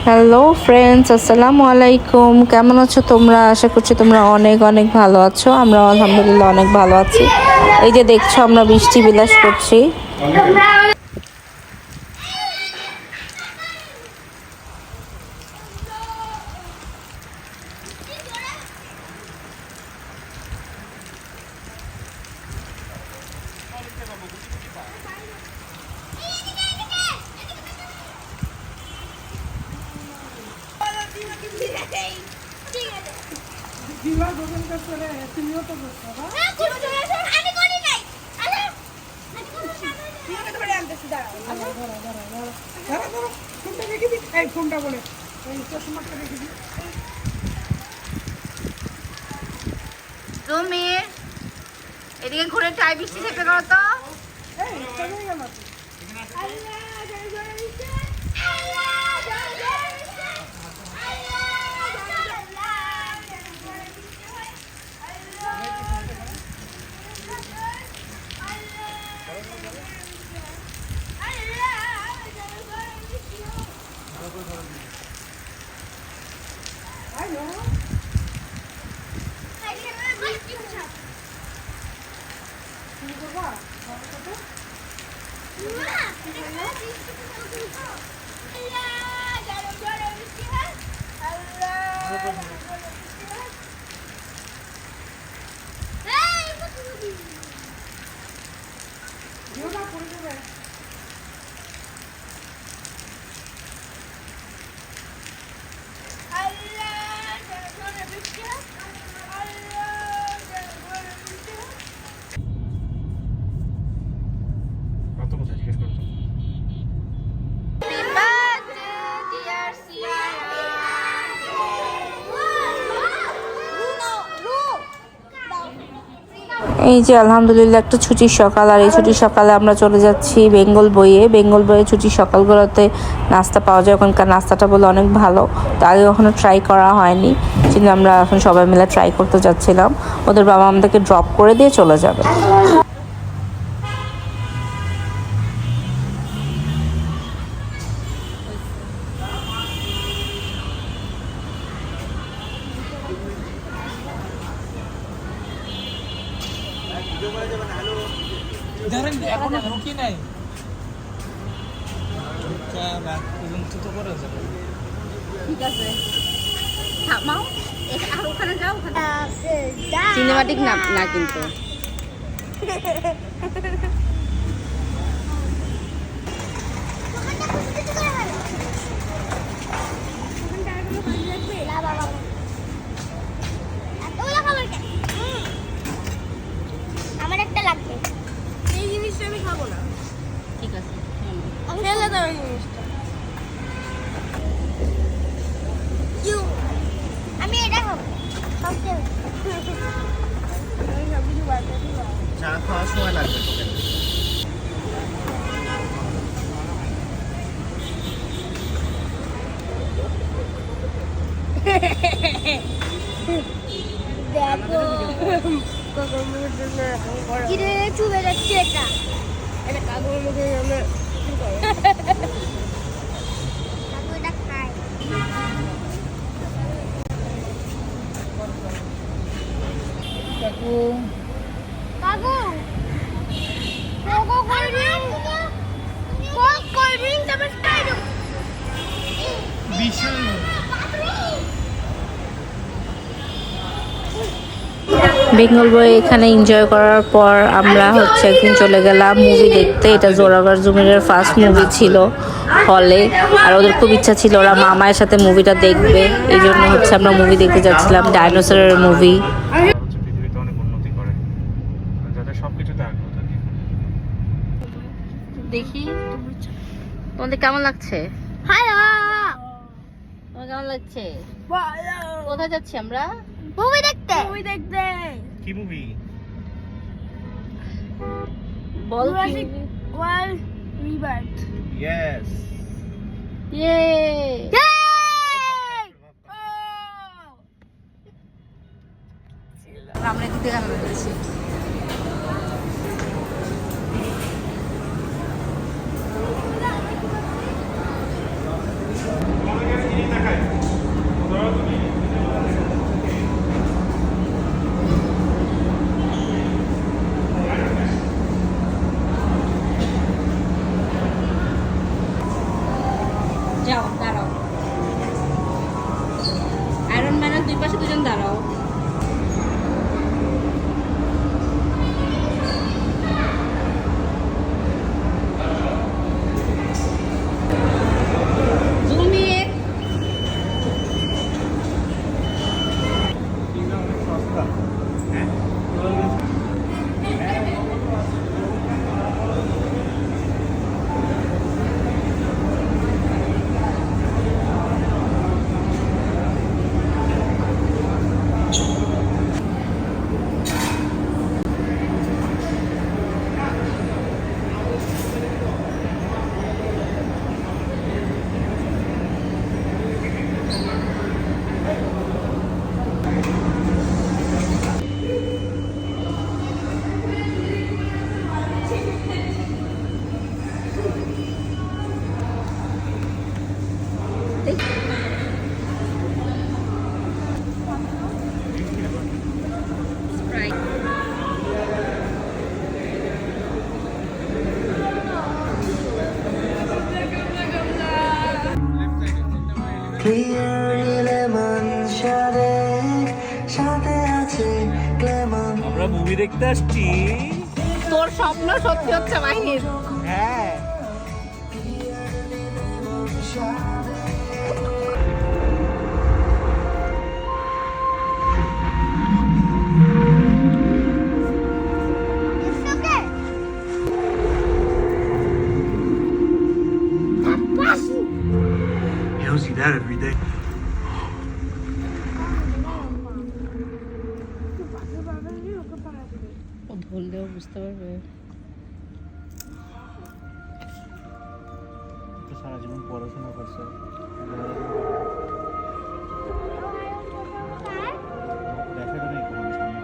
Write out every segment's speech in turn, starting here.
Hello friends, আসসালামু আলাইকুম। কেমন আছো তোমরা? আশা করছি তোমরা অনেক অনেক ভালো আছো। আমরা আলহামদুলিল্লাহ অনেক ভালো আছি। এই যে দেখছো আমরা বৃষ্টি বিলাস করছি। তুমি এদিকে ঘুরে ট্রাই বৃষ্টি চেপে করো তো। এই যে আলহামদুলিল্লাহ একটা ছুটির সকাল, আর এই ছুটির সকালে আমরা চলে যাচ্ছি বেঙ্গল বইয়ে ছুটির সকালগুলোতে নাস্তা পাওয়া যায়। ওখানকার নাস্তাটা বলে অনেক ভালো, তো আগে কখনো ট্রাই করা হয়নি, কিন্তু আমরা এখন সবাই মিলে ট্রাই করতে যাচ্ছিলাম। ওদের বাবা আমাদেরকে ড্রপ করে দিয়ে চলে যাবে। এখনো ঢুকি নাই। ঠিক আছে, থামাও আর ওখানে যাও। সিনেমাটিক না না কিন্তু আমার একটা লাগবে। এই জিনিসটা আমি খাবো না। ঠিক আছে, ফেলে দাও এই জিনিসটা। আমি এটা খাবো। চা খাওয়ার সময় লাগবে তোকে। দেখো কিরে চুবে যাচ্ছে এটা। এটা কাগজ মুখে গেলে এটা খায়। কাকু কাকু কোকো কোল্ড ড্রিঙ্ক তবে স্প্রাইট বিশাল বেঙ্গল বই এখানে এনজয় করার পর আমরা একদিন চলে গেলাম মুভি দেখতে। এটা জোরাভার জুমিরের ফার্স্ট মুভি ছিল হলে, আর ওদের খুব ইচ্ছা ছিল ওরা মামায়ের সাথে মুভিটা দেখবে। এই জন্য আমরা মুভি দেখতে যাচ্ছিলাম, ডাইনোসরের মুভি। পৃথিবীতে অনেক উন্নতি করে, যাতে সবকিছুতে আগ্রহ থাকে। দেখি তোমাদের কেমন লাগছে। হ্যালো তোমার কেমন লাগছে? ভালো কোথায় যাচ্ছি আমরা? মুভি দেখতে কি মুভি? বল কি? Jurassic World Rebirth yes. ইয়ে আমরা দিতে গান বাজাচ্ছি। পাশে দুজন দাঁড়াও। আমরা মুভি দেখতে আসছি। তোর স্বপ্ন সত্যি হচ্ছে মাহির। হ্যাঁ You don't see that every day. ও ধরলেও বুঝতে পারবে। তো সারা জীবন পড়াশোনা করছে, দেখা তো নেই কোনো সামনে।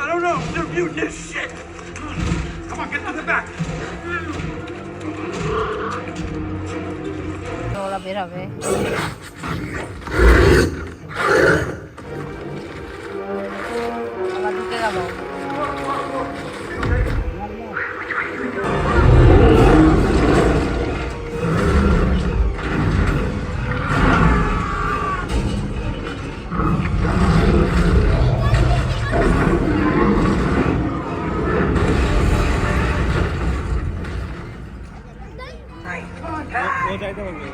I don't know. They're muting this shit. Come on, get to the back. ওরা বের হবে। আবার ঢুকে গেল। ও যাইতে বলবে।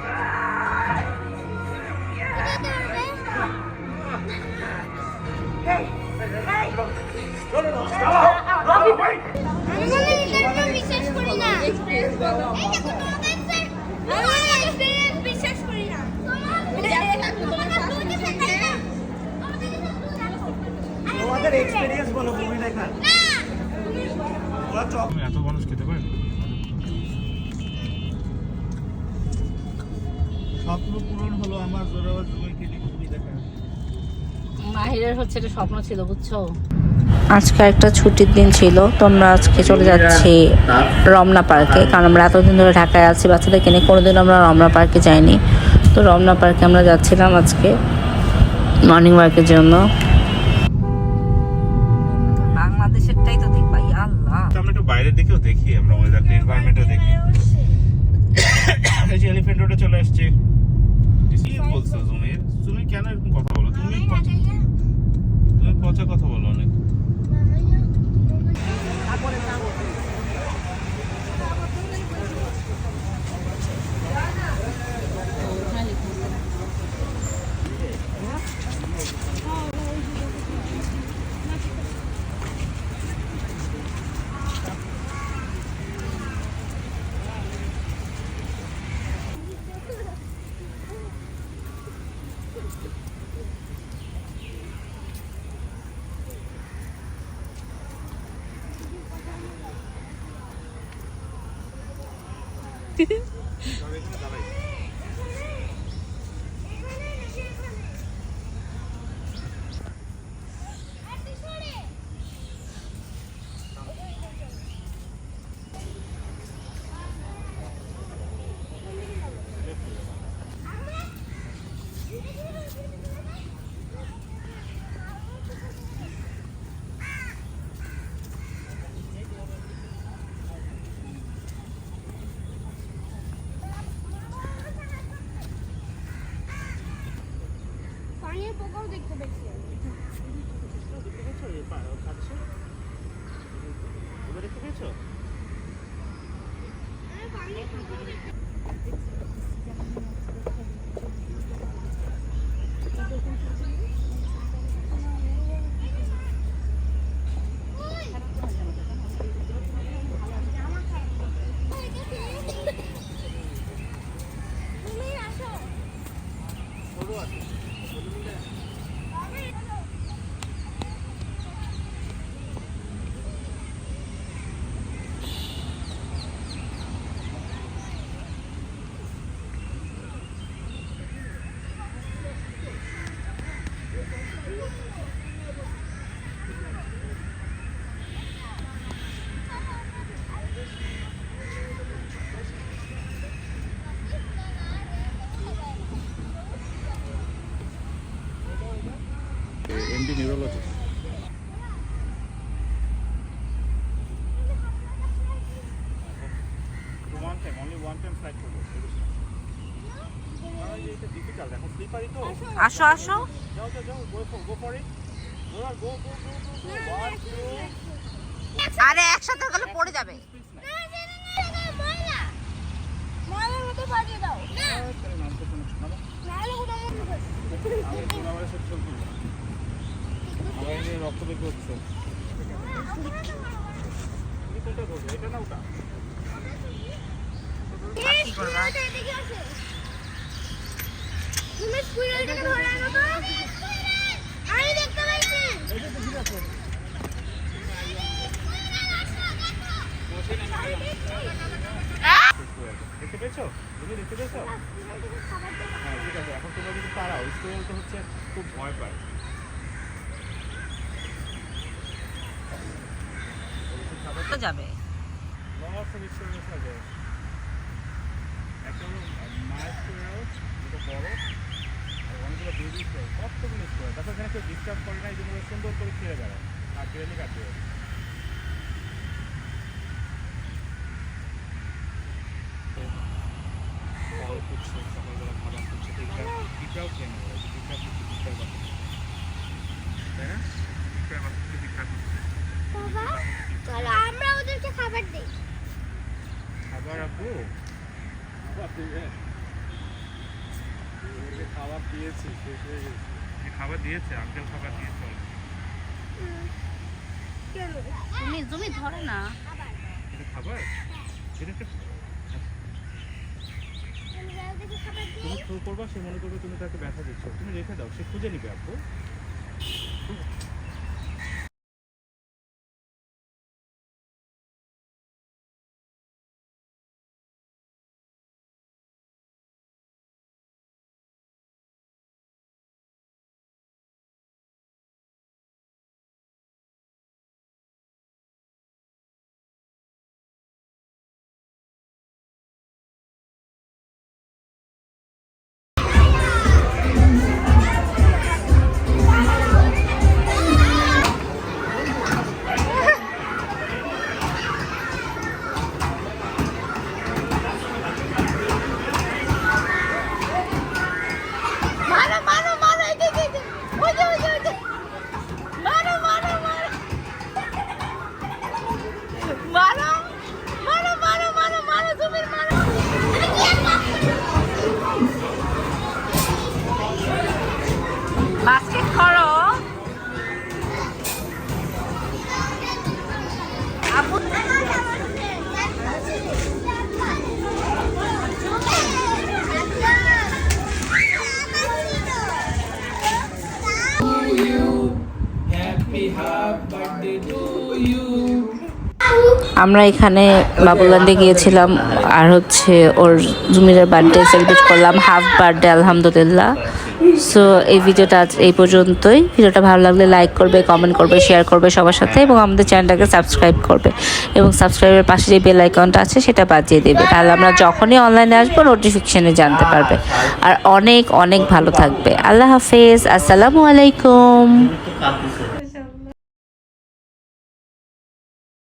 বিশ্বাস করি না। বিশ্বাস করি না। তোমাদের এক্সপেরিয়েন্স বলো মুভি দেখার। ওরা চপ এত মানুষ খেতে পারে? স্বপ্ন পূরণ হলো আমার, জোরাবার জুমাইকে মুভি দেখা। মাহিরের হচ্ছে এটা স্বপ্ন ছিল, বুঝছো। আজকে একটা ছুটির দিন ছিল, তো আমরা আজকে চলে যাচ্ছি রমনা পার্কে, কারণ আমরা এতদিন ধরে ঢাকায় আছি বাচ্চাদেরকে নিয়ে, কোনোদিন আমরা রমনা পার্কে যাইনি। তো রমনা পার্কে আমরা যাচ্ছিলাম আজকে মর্নিং ওয়াকের জন্য। বাংলাদেশেরটাই তো দেখবা, আল্লাহ। আমরা একটু বাইরের দিকেও দেখি, আমরা ওয়েদারটা এনভায়রনমেন্টটা দেখি। এই যে এলিফ্যান্ট রোডে চলে আসছে। কি বলছো জুমির? তুমি কেন এরকম কথা বলো? তুমি পচা কথা বলো অনেক। দাঁড়াই। পানির পোকাও দেখতে পেয়েছি দেখতে পেয়েছো খাচ্ছে ওটা দেখতে পেয়েছো? পানির পোকাও দেখতে তুমি আসো সরু আছে MD neurologist. Only one time flight করবো। এটা difficult, এখন slippery তো। আসো আসো। যাও, go for it. Go. One, two. আরে একসাথে গেলে পড়ে যাবে। ময়লার মতো পাঠিয়ে দাও না আরে নামতে কোনো নামো। নাহলে কোথাও আমি তোমার সাথে চলবো। আমার এই রক্ত বের করছে। তুমি কোনটা ধরবে? এটা না ওটা? কি করবা? তুমি স্কুইরেলটাকে ধরে আনো তো আমি দেখতে পাইছি এই যে ঠিক আছে। দেখতে পেয়েছো? তুমি দেখতে পেয়েছো? হ্যাঁ ঠিক আছে, এখন তোমরা যদি তারাও স্কুল তো হচ্ছে খুব ভয় পায়। তো যাবে। লস অফ এক্সপিরিয়েন্স আছে। একটা হলো মায়ের স্কুল, যেটা বড়, আর অনেকগুলো বেবি স্কুল, কতগুলো স্কুল। তারপর এখানে কেউ ডিস্টার্ব করে না, এই জন্য সুন্দর করে খেয়ে বেড়ায় আর ট্রেনে কাটবে। ফল খুঁজছে, সকালবেলা খাবার খুঁজছে, পিঁপড়াও খেয়ে নেবে, পিঁপড়া খুঁজছে, পিঁপড়ার বাচ্চা, তাই না? পিঁপড়ার বাচ্চা থেকে পিঁপড়া খুঁজছে। বাবা চলো আমরা ওদেরকে খাবার দেই খাবার আপু খাবার দিয়েছি, শেষ হয়ে গেছে। খাবার দিয়েছে, আঙ্কেল খাবার দিয়েছে। কেন তুমি ধরো না। এটা খাবার, এটা একটা তুমি ওদেরকে খাবার দিই তুমি থ্রো করবা, সে মনে করবে তুমি তাকে ব্যথা দিচ্ছ, তুমি রেখে দাও, সে খুঁজে নিবে আপু। আমরা এখানে বাবুল্যান্ডে গিয়েছিলাম আর হচ্ছে ওর জুমিরের বার্থডে সেলিব্রেট করলাম, হাফ বার্থডে আলহামদুলিল্লাহ। সো এই ভিডিওটা আজ এই পর্যন্তই। ভিডিওটা ভালো লাগলে লাইক করবে, কমেন্ট করবে, শেয়ার করবে সবার সাথে এবং আমাদের চ্যানেলটাকে সাবস্ক্রাইব করবে এবং সাবস্ক্রাইবের পাশে যে বেল আইকনটা আছে সেটা বাজিয়ে দেবে, তাহলে আমরা যখনই অনলাইনে আসবো নোটিফিকেশনে জানতে পারবে। আর অনেক অনেক ভালো থাকবে। আল্লাহ হাফেজ, আসসালামু আলাইকুম।